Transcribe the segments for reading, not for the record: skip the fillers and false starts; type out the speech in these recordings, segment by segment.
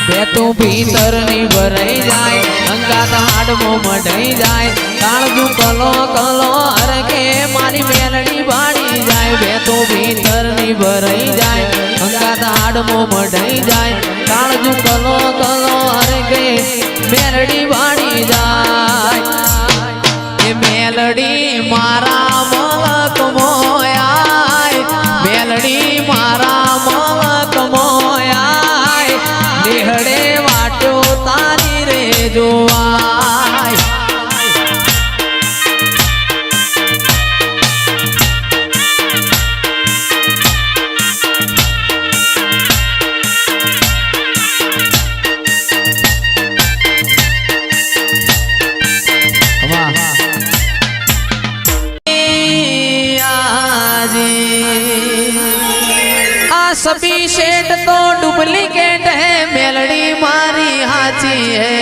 બેતું ભીતર ની ભરાઈ જાય અંગાત હાડમો મઢાઈ જાય કાળજું કલો કલો હરકે મારી મેલડી ભાડી જાય બેતું ભીતર ની ભરાઈ જાય અંગાત હાડમો મઢાઈ જાય કાળજું કલો કલો હરકે મેલડી ભાડી જાય એ મેલડી મારા મલક મોયા મેલડી મારા મલક મોયા નિહળે વાટો તારી રે જોવાય सभी सेठ तो डुप्लीकेट है मेलड़ी मारी हाची है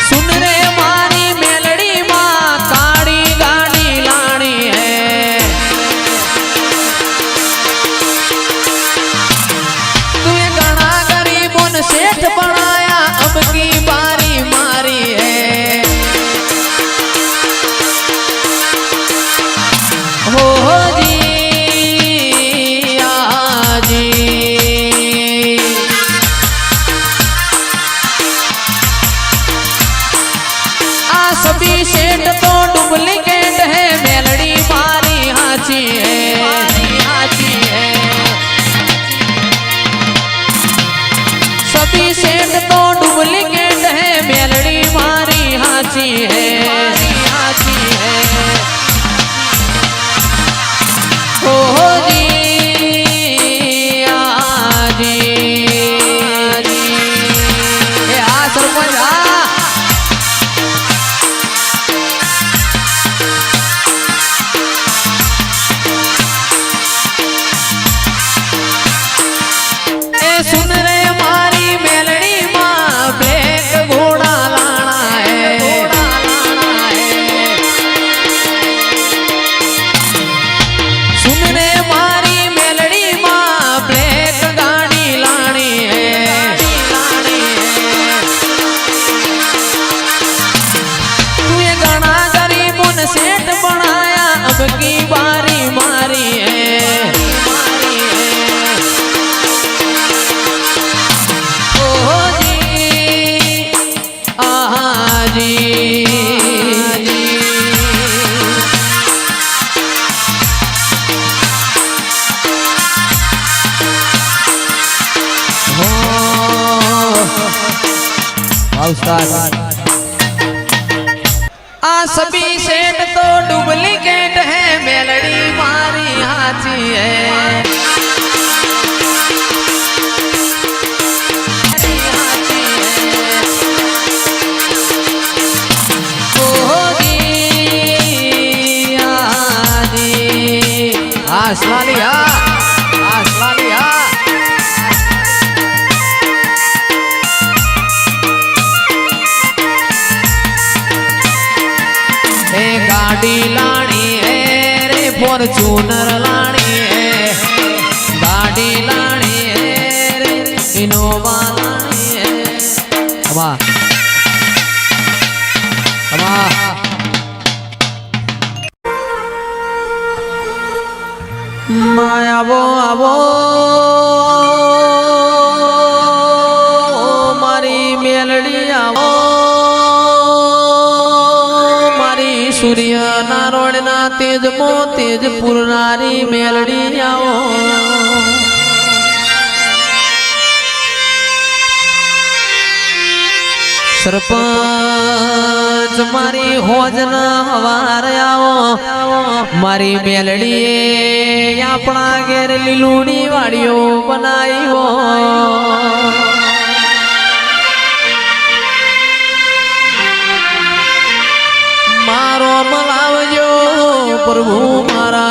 सुन रे मारी मेलड़ी माँ काड़ी गाड़ी लानी है तू ये घना गरीबों ने सेठ बनाया अब की बारी मारी है हो जी आजी आ सभी सेठ तो डुप्लीकेट है मेलड़ी मारी हाची है सभी सेठ तो डुप्लीकेट है मेलड़ी मारी हाची है सुन रे मारी मेलड़ी माँ ब्लैक घोड़ा लाना है सुन रे मारी मेलड़ी माँ ब्लैक गाड़ी लानी है तू ये घना गरीबों ने सेठ बनाया अब की बारी मारी है आ सभी सेठ तो डुप्लीकेट है मेलड़ी मारी हाची है आसमानिया गाड़ी लानी है रे फॉर्च्यूनर लानी है गाड़ी लानी है रे इनोवा लानी है माया वो आवो मारी मेलड़ी आवो सूर्य नारोड़ ना तेज मो तेज पुरनारी मेलड़ी आओ सरपंच मारी होजना हवार आओ मारी मेलड़ी अपना घेर लीलूड़ी वाड़ियो बनाई हो मारो मलावजो प्रभु मारा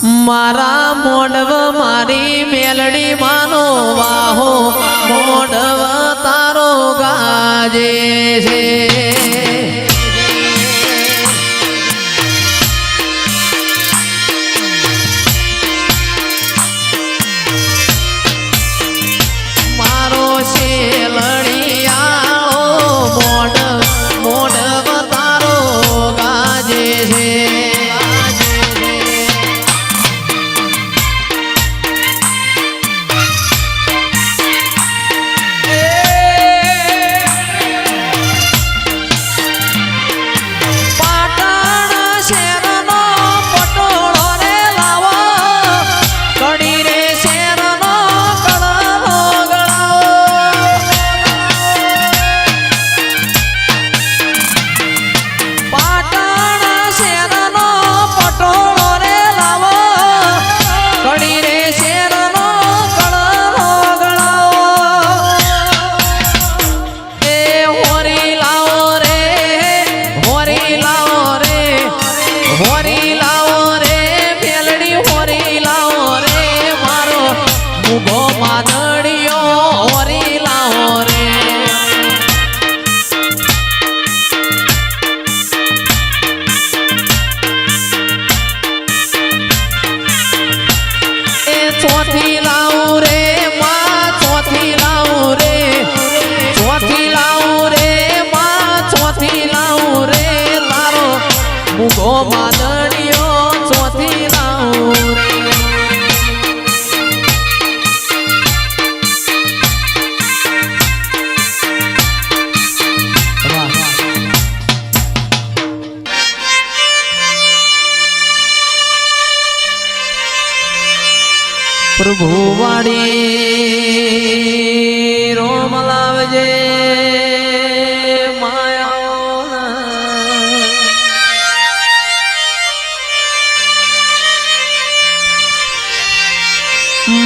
મારા મોડવ મારી મેલડી માનો વાહો મોડવ તારો ગાજે છે મારો શેલડિયાળો મોડવ તારો ગાજે છે પ્રભુ વાડી રોમ લાવજે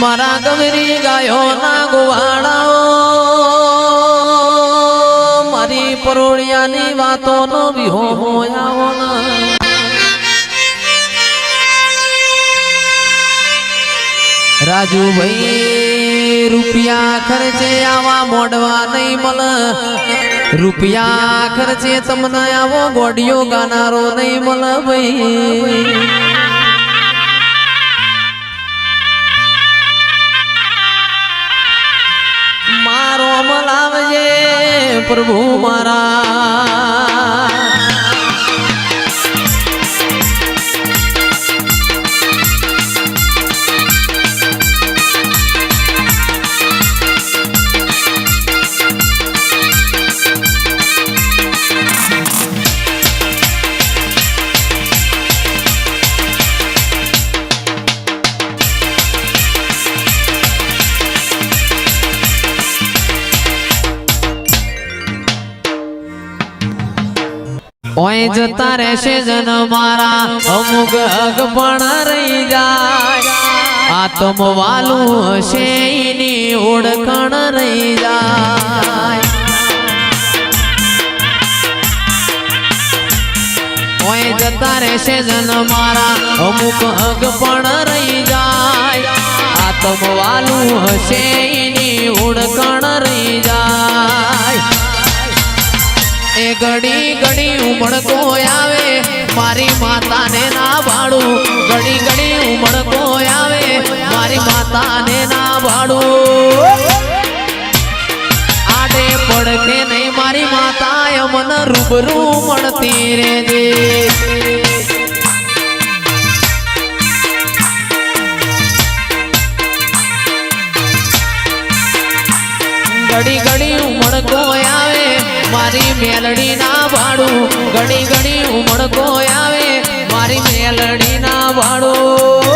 મારા ગમરી ગાયો ના ગોવાળાઓ મારી પરોળિયાની વાતો નો વિહો હોયાઓ ના રાજુભાઈ રૂપિયા ખર્ચે આવા મોડવા નહીં મળે રૂપિયા ખર્ચે તમને આવો ગોડિયો ગાનારો નહીં મળે ભાઈ મારો અમલ આવજે પ્રભુ મારા ઓય જતા રહેશે જન મારા અમુક હક પણ રહી જાય આત્મ વાલું હશે એની ઓળખણ રહી જાય ઓય જતા રહેશે જન મારા અમુક હક પણ રહી જાય આત્મ વાલું હશે એની ઓળખણ રહી જાય એ ઘડી ઘડી ઉમળકો આવે મારી માતાને ના ભાડું ઘડી ઘડી ઉમળકો આવે મારી માતાને ના ભાડું આડે પડકે નહીં મારી માતા મન રૂબરૂ મળતી રે દે ઘડી ઘડી ઉમળકો આવે મારી મેલડી ના ભાડું ઘડી ઘડી ઉમળકો આવે મારી મેલડી ના ભાડું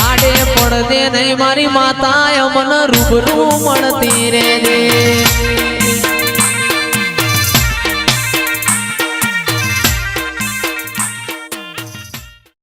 આડે પડદે નહીં મારી માતા મન રૂબરૂ મળતી રે દે